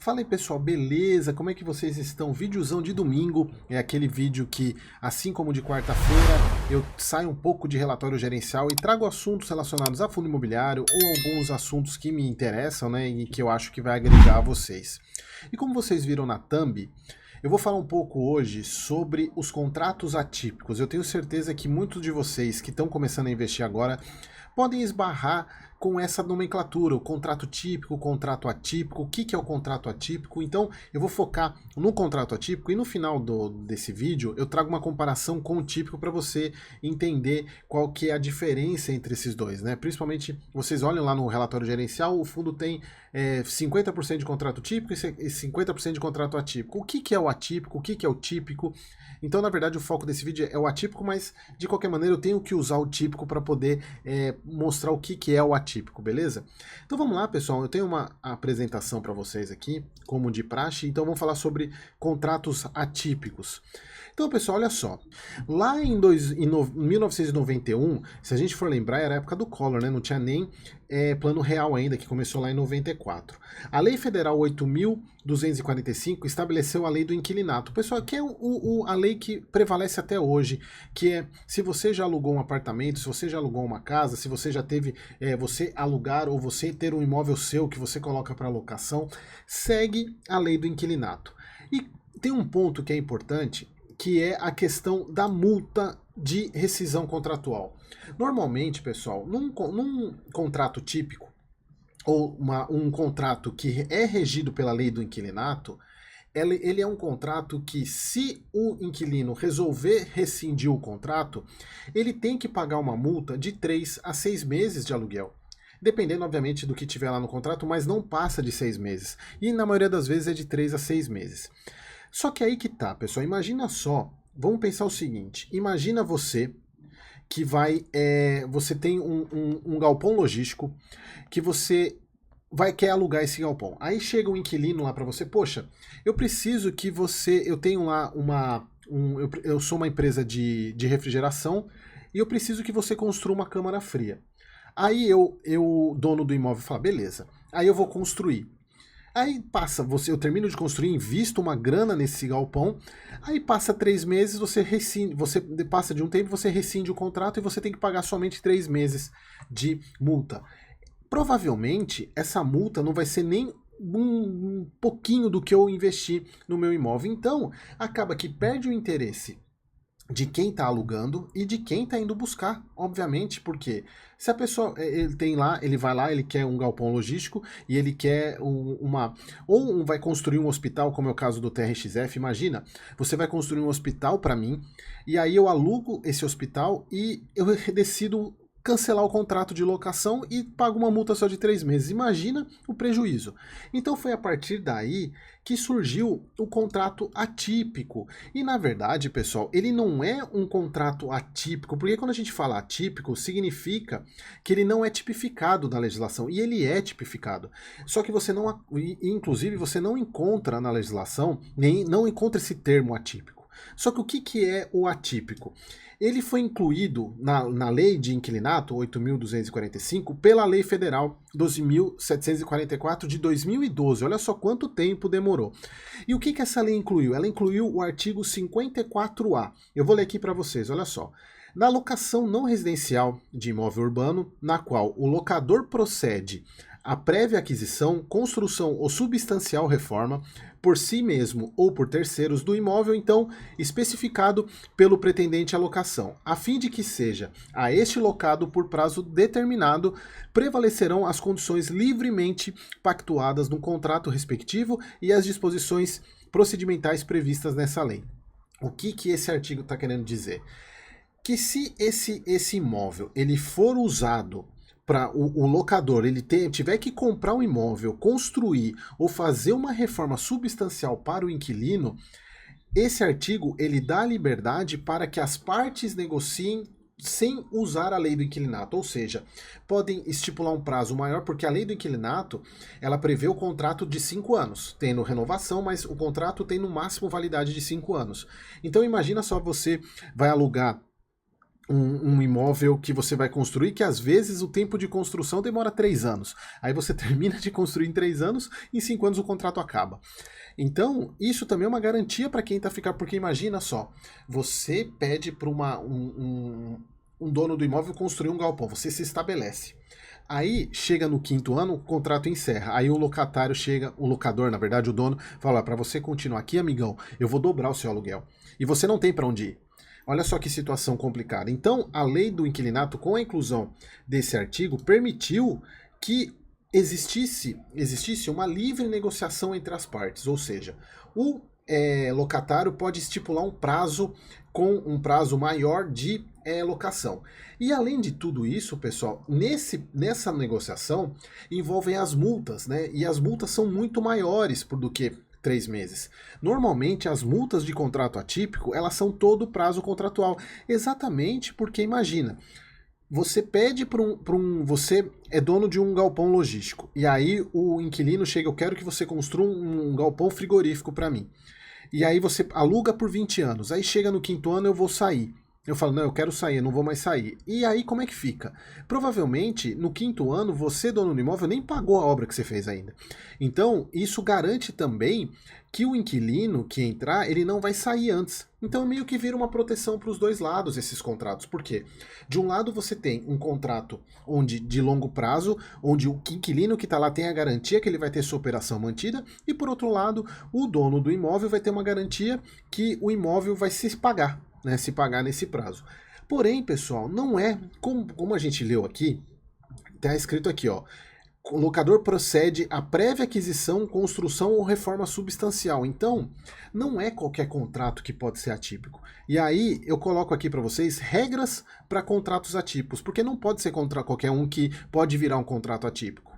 Fala aí pessoal, beleza? Como é que vocês estão? Videozão de domingo, é aquele vídeo que, assim como de quarta-feira, eu saio um pouco de relatório gerencial e trago assuntos relacionados a fundo imobiliário ou alguns assuntos que me interessam, né, e que eu acho que vai agregar a vocês. E como vocês viram na thumb, eu vou falar um pouco hoje sobre os contratos atípicos. Eu tenho certeza que muitos de vocês que estão começando a investir agora podem esbarrar com essa nomenclatura, o contrato típico, o contrato atípico, o que é o contrato atípico. Então eu vou focar no contrato atípico e no final desse vídeo eu trago uma comparação com o típico para você entender qual que é a diferença entre esses dois, né? Principalmente, vocês olham lá no relatório gerencial, o fundo tem 50% de contrato típico e 50% de contrato atípico. O que é o atípico, o que é o típico? Então, na verdade, o foco desse vídeo é o atípico, mas de qualquer maneira eu tenho que usar o típico para poder mostrar o que é o atípico, beleza? Então vamos lá, pessoal, eu tenho uma apresentação para vocês aqui, como de praxe, então vamos falar sobre contratos atípicos. Então, pessoal, olha só, lá em 1991, se a gente for lembrar, era a época do Collor, né? Não tinha nem plano real ainda, que começou lá em 94. A Lei Federal 8.245 estabeleceu a Lei do Inquilinato. Pessoal, que é a lei que prevalece até hoje, que é, se você já alugou um apartamento, se você já alugou uma casa, se você já teve, você alugar ou você ter um imóvel seu que você coloca para locação, segue a Lei do Inquilinato. E tem um ponto que é importante, que é a questão da multa de rescisão contratual. Normalmente, pessoal, num contrato típico, ou um contrato que é regido pela lei do inquilinato, ele é um contrato que, se o inquilino resolver rescindir o contrato, ele tem que pagar uma multa de 3 a 6 meses de aluguel. Dependendo, obviamente, do que tiver lá no contrato, mas não passa de 6 meses. E na maioria das vezes é de 3 a 6 meses. Só que aí que tá, pessoal, imagina só, vamos pensar o seguinte, imagina você que você tem um galpão logístico que você quer alugar esse galpão. Aí chega um inquilino lá para você, poxa, eu preciso que eu tenho lá eu sou uma empresa de refrigeração e eu preciso que você construa uma câmara fria. Aí o dono do imóvel fala, beleza, aí eu vou construir. Aí eu termino de construir, invisto uma grana nesse galpão, aí passa 3 meses, você passa de um tempo, você rescinde o contrato e você tem que pagar somente 3 meses de multa. Provavelmente, essa multa não vai ser nem um pouquinho do que eu investi no meu imóvel. Então, acaba que perde o interesse de quem está alugando e de quem está indo buscar, obviamente, porque se a pessoa ele vai lá, ele quer um galpão logístico e ele quer vai construir um hospital, como é o caso do TRXF. Imagina, você vai construir um hospital para mim e aí eu alugo esse hospital e eu decido cancelar o contrato de locação e pago uma multa só de 3 meses. Imagina o prejuízo. Então foi a partir daí que surgiu o contrato atípico. E na verdade, pessoal, ele não é um contrato atípico, porque quando a gente fala atípico, significa que ele não é tipificado na legislação, e ele é tipificado. Só que inclusive você não encontra na legislação, nem não encontra esse termo atípico. Só que o que é o atípico? Ele foi incluído na Lei de Inquilinato 8.245 pela Lei Federal 12.744 de 2012. Olha só quanto tempo demorou. E o que essa lei incluiu? Ela incluiu o artigo 54A. Eu vou ler aqui para vocês, olha só. Na locação não residencial de imóvel urbano, na qual o locador procede à prévia aquisição, construção ou substancial reforma, por si mesmo ou por terceiros do imóvel, então, especificado pelo pretendente à locação, a fim de que seja a este locado por prazo determinado, prevalecerão as condições livremente pactuadas no contrato respectivo e as disposições procedimentais previstas nessa lei. O que esse artigo está querendo dizer? Que se esse imóvel ele for usado para o locador, ele tiver que comprar um imóvel, construir ou fazer uma reforma substancial para o inquilino, esse artigo ele dá liberdade para que as partes negociem sem usar a lei do inquilinato, ou seja, podem estipular um prazo maior, porque a lei do inquilinato, ela prevê o contrato de 5 anos, tendo renovação, mas o contrato tem no máximo validade de 5 anos. Então imagina só, você vai alugar um imóvel que você vai construir, que às vezes o tempo de construção demora 3 anos. Aí você termina de construir em 3 anos, em 5 anos o contrato acaba. Então, isso também é uma garantia para quem está ficando, porque imagina só, você pede para um dono do imóvel construir um galpão, você se estabelece. Aí chega no 5º ano, o contrato encerra. Aí o locatário chega, o locador, na verdade, o dono, fala: para você continuar aqui, amigão, eu vou dobrar o seu aluguel. E você não tem para onde ir. Olha só que situação complicada. Então, a lei do inquilinato, com a inclusão desse artigo, permitiu que existisse uma livre negociação entre as partes. Ou seja, o locatário pode estipular um prazo com um prazo maior de locação. E além de tudo isso, pessoal, nessa negociação envolvem as multas, né? E as multas são muito maiores do que 3 meses. Normalmente, as multas de contrato atípico, elas são todo o prazo contratual. Exatamente porque, imagina, você pede você é dono de um galpão logístico, e aí o inquilino chega: eu quero que você construa um galpão frigorífico para mim. E aí você aluga por 20 anos. Aí chega no 5º ano, eu vou sair. Eu falo: não, eu quero sair, eu não vou mais sair. E aí como é que fica? Provavelmente, no 5º ano, você, dono do imóvel, nem pagou a obra que você fez ainda. Então, isso garante também que o inquilino que entrar, ele não vai sair antes. Então, meio que vira uma proteção para os dois lados esses contratos. Por quê? De um lado, você tem um contrato de longo prazo, onde o inquilino que está lá tem a garantia que ele vai ter sua operação mantida, e por outro lado, o dono do imóvel vai ter uma garantia que o imóvel vai se pagar, né, se pagar nesse prazo. Porém, pessoal, não é, como a gente leu aqui, está escrito aqui, ó: o locador procede à prévia aquisição, construção ou reforma substancial. Então, não é qualquer contrato que pode ser atípico. E aí, eu coloco aqui para vocês regras para contratos atípicos, porque não pode ser contra qualquer um que pode virar um contrato atípico.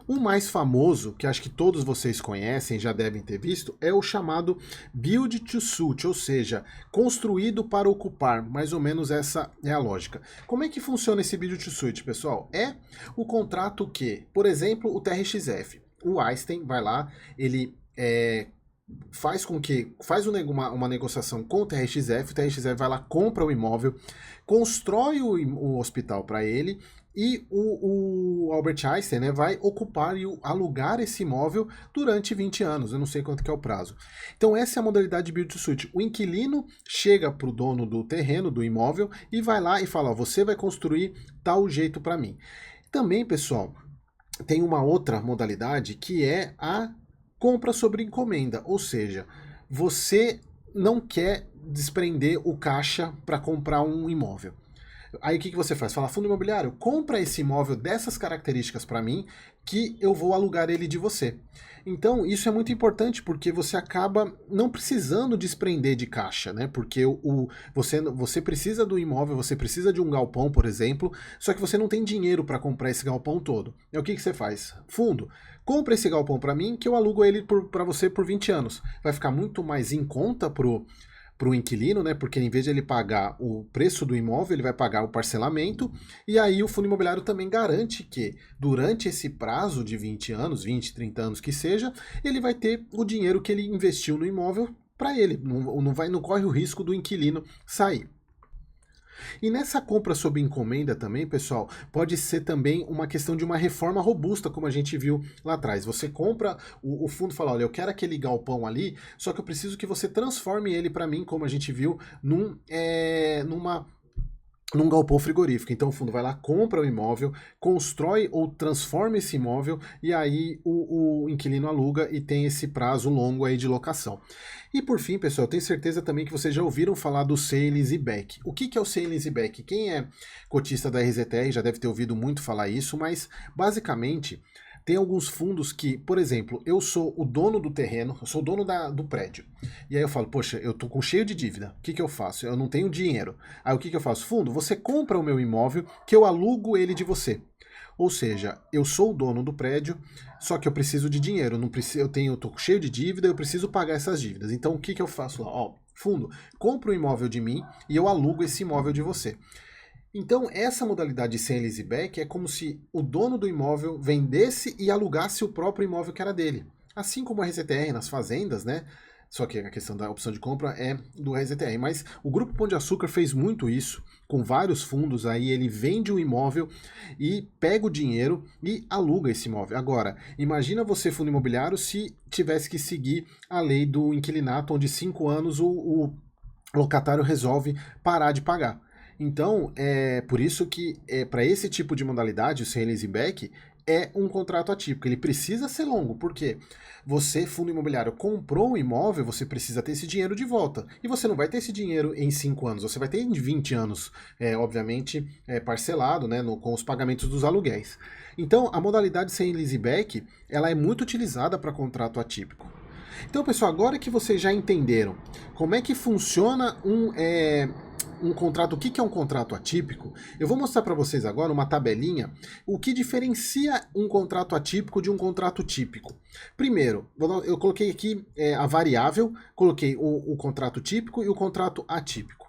O mais famoso, que acho que todos vocês conhecem, já devem ter visto, é o chamado Build to Suit, ou seja, construído para ocupar. Mais ou menos essa é a lógica. Como é que funciona esse Build to Suit, pessoal? É o contrato que, por exemplo, o TRXF. O Einstein vai lá, ele faz uma negociação com o TRXF vai lá, compra o imóvel, constrói o hospital para ele, e o Albert Einstein, né, vai ocupar e alugar esse imóvel durante 20 anos, eu não sei quanto que é o prazo. Então essa é a modalidade de Build to Suit. O inquilino chega para o dono do terreno, do imóvel, e vai lá e fala: ó, você vai construir tal jeito para mim. Também, pessoal, tem uma outra modalidade que é a compra sobre encomenda, ou seja, você não quer desprender o caixa para comprar um imóvel. Aí o que você faz? Fala: fundo imobiliário, compra esse imóvel dessas características para mim, que eu vou alugar ele de você. Então isso é muito importante, porque você acaba não precisando desprender de caixa, né? Porque você precisa do imóvel, você precisa de um galpão, por exemplo, só que você não tem dinheiro para comprar esse galpão todo. E o que você faz? Fundo, compra esse galpão para mim, que eu alugo ele para você por 20 anos. Vai ficar muito mais em conta para o inquilino, né? Porque em vez de ele pagar o preço do imóvel, ele vai pagar o parcelamento, e aí o fundo imobiliário também garante que durante esse prazo de 20 anos, 20, 30 anos que seja, ele vai ter o dinheiro que ele investiu no imóvel para ele, não corre o risco do inquilino sair. E nessa compra sob encomenda também, pessoal, pode ser também uma questão de uma reforma robusta, como a gente viu lá atrás. Você compra, o fundo fala: olha, eu quero aquele galpão ali, só que eu preciso que você transforme ele para mim, como a gente viu, num galpão frigorífico. Então o fundo vai lá, compra o imóvel, constrói ou transforma esse imóvel, e aí o inquilino aluga e tem esse prazo longo aí de locação. E por fim, pessoal, eu tenho certeza também que vocês já ouviram falar do sale leaseback. O que é o sale leaseback? Quem é cotista da RZTR já deve ter ouvido muito falar isso, mas basicamente tem alguns fundos que, por exemplo, eu sou o dono do terreno, eu sou o dono do prédio. E aí eu falo: poxa, eu tô cheio de dívida, o que eu faço? Eu não tenho dinheiro. Aí o que eu faço? Fundo, você compra o meu imóvel que eu alugo ele de você. Ou seja, eu sou o dono do prédio, só que eu preciso de dinheiro, eu tô cheio de dívida, eu preciso pagar essas dívidas. Então o que eu faço lá? Ó, fundo, compra o imóvel de mim e eu alugo esse imóvel de você. Então, essa modalidade de sale leaseback é como se o dono do imóvel vendesse e alugasse o próprio imóvel que era dele. Assim como a RZTR nas fazendas, né? Só que a questão da opção de compra é do RZTR. Mas o Grupo Pão de Açúcar fez muito isso, com vários fundos, aí ele vende um imóvel e pega o dinheiro e aluga esse imóvel. Agora, imagina você, fundo imobiliário, se tivesse que seguir a lei do inquilinato, onde 5 anos o locatário resolve parar de pagar. Então, é por isso que para esse tipo de modalidade, o sem leasing back, é um contrato atípico. Ele precisa ser longo, porque você, fundo imobiliário, comprou um imóvel, você precisa ter esse dinheiro de volta. E você não vai ter esse dinheiro em 5 anos, você vai ter em 20 anos, obviamente, parcelado, né, com os pagamentos dos aluguéis. Então, a modalidade sem leasing back, ela é muito utilizada para contrato atípico. Então, pessoal, agora que vocês já entenderam como é que funciona um contrato, o que é um contrato atípico, eu vou mostrar para vocês agora uma tabelinha, o que diferencia um contrato atípico de um contrato típico. Primeiro, eu coloquei aqui a variável, coloquei o contrato típico e o contrato atípico.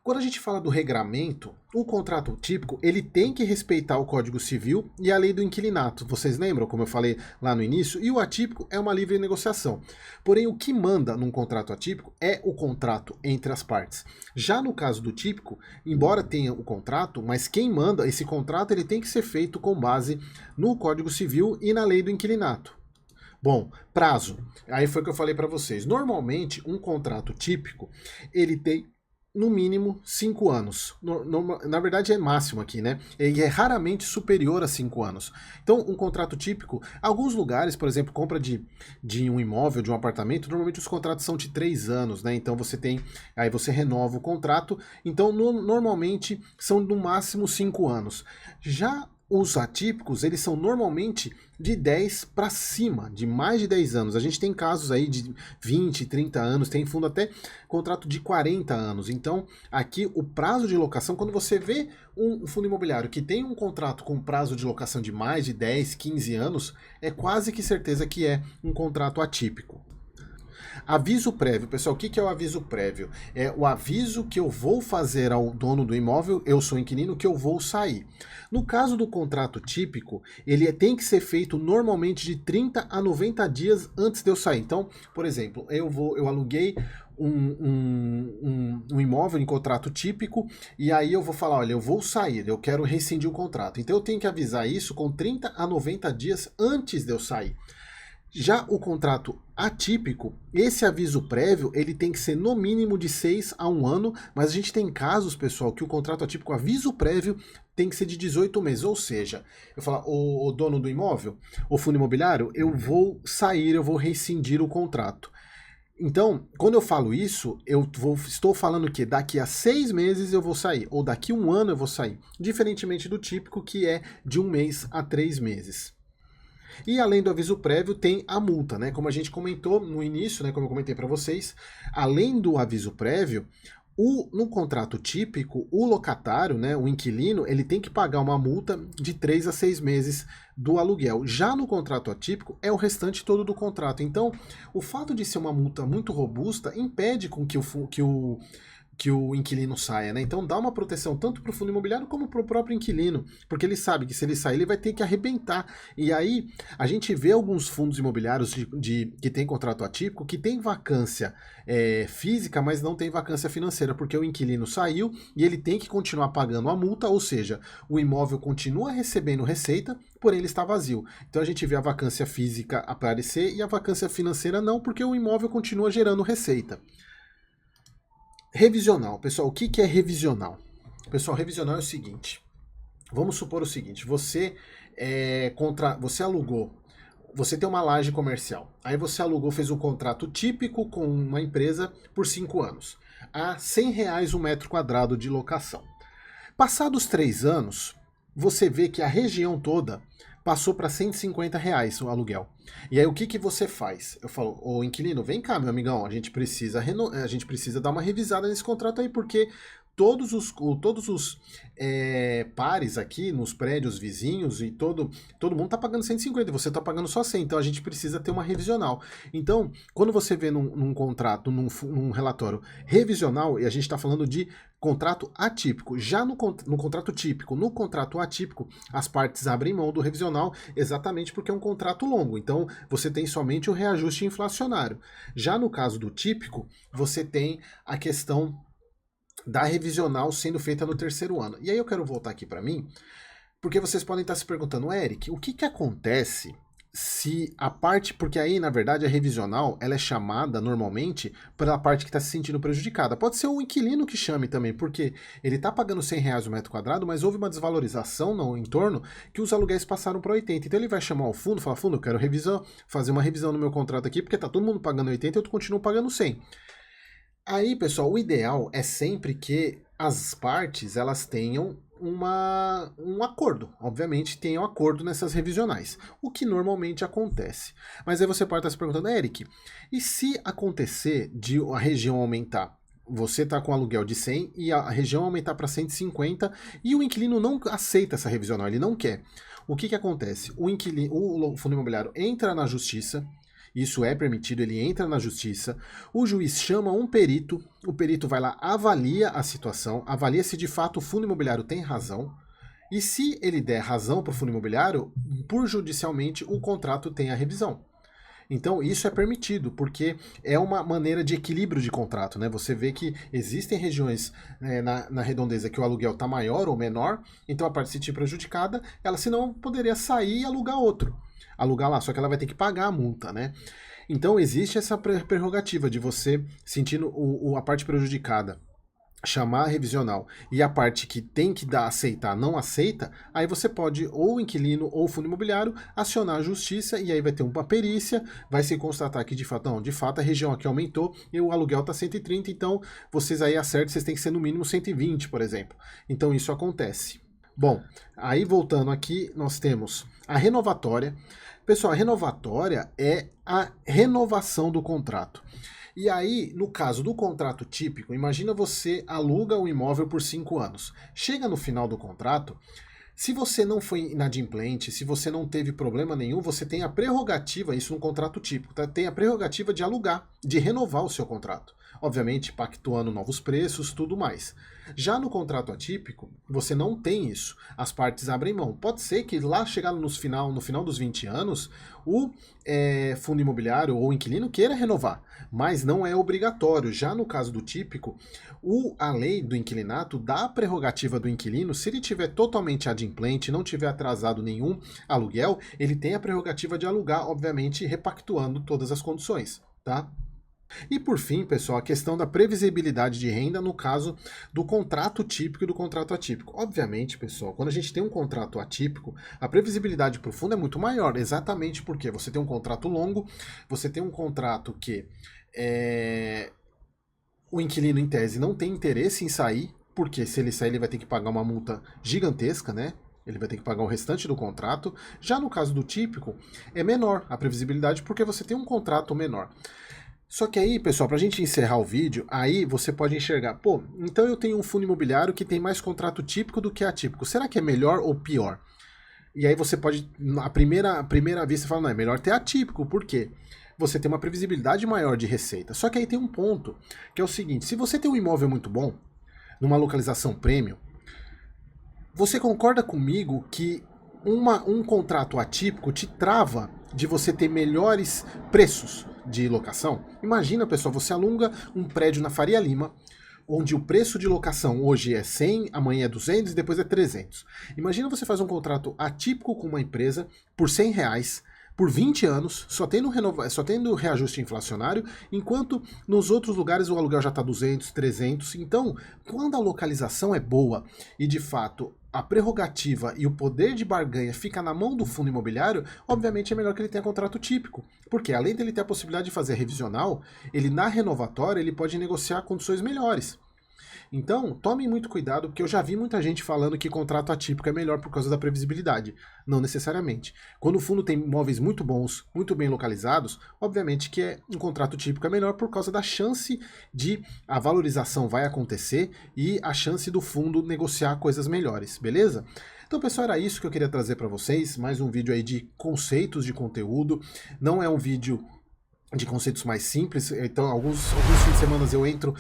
Quando a gente fala do regramento, o contrato típico, ele tem que respeitar o Código Civil e a lei do inquilinato. Vocês lembram, como eu falei lá no início? E o atípico é uma livre negociação. Porém, o que manda num contrato atípico é o contrato entre as partes. Já no caso do típico, embora tenha o contrato, mas quem manda esse contrato, ele tem que ser feito com base no Código Civil e na lei do inquilinato. Bom, prazo. Aí foi o que eu falei para vocês. Normalmente, um contrato típico, ele tem no mínimo 5 anos. Na verdade é máximo aqui, né? Ele é raramente superior a 5 anos. Então, um contrato típico, alguns lugares, por exemplo, compra de um imóvel, de um apartamento, normalmente os contratos são de 3 anos, né? Então aí você renova o contrato. Então, normalmente são no máximo 5 anos. Já os atípicos, eles são normalmente de 10 para cima, de mais de 10 anos. A gente tem casos aí de 20, 30 anos, tem fundo até contrato de 40 anos. Então, aqui o prazo de locação, quando você vê um fundo imobiliário que tem um contrato com prazo de locação de mais de 10, 15 anos, é quase que certeza que é um contrato atípico. Aviso prévio, pessoal, o que é o aviso prévio? É o aviso que eu vou fazer ao dono do imóvel, eu sou inquilino, que eu vou sair. No caso do contrato típico, ele tem que ser feito normalmente de 30 a 90 dias antes de eu sair. Então, por exemplo, eu aluguei um imóvel em contrato típico e aí eu vou falar, olha, eu vou sair, eu quero rescindir o contrato. Então eu tenho que avisar isso com 30 a 90 dias antes de eu sair. Já o contrato atípico, esse aviso prévio, ele tem que ser no mínimo de 6 a 1 ano, mas a gente tem casos, pessoal, que o contrato atípico, aviso prévio, tem que ser de 18 meses, ou seja, eu falo, o dono do imóvel, o fundo imobiliário, eu vou sair, eu vou rescindir o contrato. Então, quando eu falo isso, estou falando que daqui a 6 meses eu vou sair, ou daqui a 1 ano eu vou sair, diferentemente do típico, que é de 1 mês a 3 meses. E além do aviso prévio, tem a multa, né? Como a gente comentou no início, né? Como eu comentei para vocês, além do aviso prévio, no contrato típico, o locatário, né, o inquilino, ele tem que pagar uma multa de 3 a 6 meses do aluguel. Já no contrato atípico, é o restante todo do contrato. Então, o fato de ser uma multa muito robusta impede com que o inquilino saia, né? Então dá uma proteção tanto para o fundo imobiliário como para o próprio inquilino, porque ele sabe que se ele sair, ele vai ter que arrebentar. E aí a gente vê alguns fundos imobiliários que tem contrato atípico que tem vacância física, mas não tem vacância financeira, porque o inquilino saiu e ele tem que continuar pagando a multa, ou seja, o imóvel continua recebendo receita, porém ele está vazio. Então a gente vê a vacância física aparecer e a vacância financeira não, porque o imóvel continua gerando receita. Revisional. Pessoal, o que é revisional? Pessoal, revisional é o seguinte. Vamos supor o seguinte, você alugou, você tem uma laje comercial, aí você alugou, fez um contrato típico com uma empresa por 5 anos, a R$100 um metro quadrado de locação. Passados 3 anos, você vê que a região toda passou para R$150 o aluguel. E aí o que você faz? Eu falo, ô inquilino, vem cá, meu amigão, a gente precisa dar uma revisada nesse contrato aí, porque todos os pares aqui nos prédios vizinhos e todo mundo está pagando 150 e você está pagando só 100, então a gente precisa ter uma revisional. Então, quando você vê num contrato, num relatório revisional, e a gente está falando de contrato atípico, já no contrato típico, no contrato atípico, as partes abrem mão do revisional exatamente porque é um contrato longo, então você tem somente o reajuste inflacionário. Já no caso do típico, você tem a questão da revisional sendo feita no terceiro ano. E aí eu quero voltar aqui para mim, porque vocês podem estar se perguntando, Eric, o que acontece se a parte, porque aí na verdade a revisional ela é chamada normalmente pela parte que está se sentindo prejudicada. Pode ser o inquilino que chame também, porque ele está pagando R$100 o metro quadrado, mas houve uma desvalorização no entorno que os aluguéis passaram para 80. Então ele vai chamar o fundo, falar, fundo, eu quero fazer uma revisão no meu contrato aqui, porque tá todo mundo pagando 80 e eu continuo pagando 100. Aí, pessoal, o ideal é sempre que as partes elas tenham um acordo. Obviamente, tenham acordo nessas revisionais, o que normalmente acontece. Mas aí você pode estar se perguntando, Eric, e se acontecer de a região aumentar? Você está com aluguel de 100 e a região aumentar para 150 e o inquilino não aceita essa revisional, ele não quer. O que acontece? O fundo imobiliário entra na justiça. Isso é permitido, ele entra na justiça, o juiz chama um perito, o perito vai lá, avalia a situação, avalia se de fato o fundo imobiliário tem razão, e se ele der razão para o fundo imobiliário, por judicialmente o contrato tem a revisão. Então isso é permitido, porque é uma maneira de equilíbrio de contrato, né? Você vê que existem regiões na redondeza que o aluguel está maior ou menor, então a parte se sentir prejudicada, ela senão poderia sair e alugar outro. Alugar lá, só que ela vai ter que pagar a multa, né? Então existe essa prerrogativa de você, sentindo a parte prejudicada, chamar a revisional e a parte que tem que aceitar não aceita, aí você pode, ou o inquilino ou o fundo imobiliário, acionar a justiça e aí vai ter uma perícia, vai se constatar que de fato a região aqui aumentou e o aluguel está 130, então vocês aí acertam, vocês têm que ser no mínimo 120, por exemplo. Então isso acontece. Bom, aí voltando aqui, nós temos a renovatória. Pessoal, a renovatória é a renovação do contrato. E aí, no caso do contrato típico, imagina você aluga um imóvel por 5 anos. Chega no final do contrato, se você não foi inadimplente, se você não teve problema nenhum, você tem a prerrogativa, isso no contrato típico, tá? Tem a prerrogativa de alugar, de renovar o seu contrato. Obviamente, pactuando novos preços, tudo mais. Já no contrato atípico, você não tem isso. As partes abrem mão. Pode ser que lá chegar no final dos 20 anos, o fundo imobiliário ou o inquilino queira renovar, mas não é obrigatório. Já no caso do típico, a lei do inquilinato dá a prerrogativa do inquilino, se ele tiver totalmente adimplente, não tiver atrasado nenhum aluguel, ele tem a prerrogativa de alugar, obviamente repactuando todas as condições, tá? E por fim, pessoal, a questão da previsibilidade de renda no caso do contrato típico e do contrato atípico. Obviamente, pessoal, quando a gente tem um contrato atípico, a previsibilidade para o fundo é muito maior, exatamente porque você tem um contrato longo, você tem um contrato que o inquilino, em tese, não tem interesse em sair, porque se ele sair ele vai ter que pagar uma multa gigantesca, né? Ele vai ter que pagar o restante do contrato. Já no caso do típico, é menor a previsibilidade porque você tem um contrato menor. Só que aí, pessoal, para a gente encerrar o vídeo, aí você pode enxergar, pô, então eu tenho um fundo imobiliário que tem mais contrato típico do que atípico. Será que é melhor ou pior? E aí você pode, à primeira vista, falar, não, é melhor ter atípico. Por quê? Você tem uma previsibilidade maior de receita. Só que aí tem um ponto, que é o seguinte, se você tem um imóvel muito bom, numa localização premium, você concorda comigo que um contrato atípico te trava de você ter melhores preços de locação? Imagina, pessoal, você aluga um prédio na Faria Lima, onde o preço de locação hoje é 100, amanhã é 200 e depois é 300. Imagina você faz um contrato atípico com uma empresa por R$100, por 20 anos, só tendo reajuste inflacionário, enquanto nos outros lugares o aluguel já está 200, 300. Então, quando a localização é boa e, de fato, a prerrogativa e o poder de barganha fica na mão do fundo imobiliário, obviamente é melhor que ele tenha contrato típico. Porque além dele ter a possibilidade de fazer revisional, ele na renovatória ele pode negociar condições melhores. Então, tomem muito cuidado, porque eu já vi muita gente falando que contrato atípico é melhor por causa da previsibilidade. Não necessariamente. Quando o fundo tem imóveis muito bons, muito bem localizados, obviamente que um contrato típico é melhor por causa da chance de a valorização vai acontecer e a chance do fundo negociar coisas melhores, beleza? Então, pessoal, era isso que eu queria trazer para vocês. Mais um vídeo aí de conceitos de conteúdo. Não é um vídeo de conceitos mais simples, então alguns fins de semana eu entro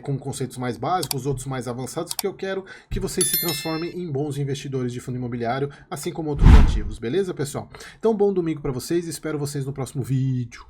com conceitos mais básicos, outros mais avançados, porque eu quero que vocês se transformem em bons investidores de fundo imobiliário, assim como outros ativos, beleza, pessoal? Então, bom domingo para vocês e espero vocês no próximo vídeo.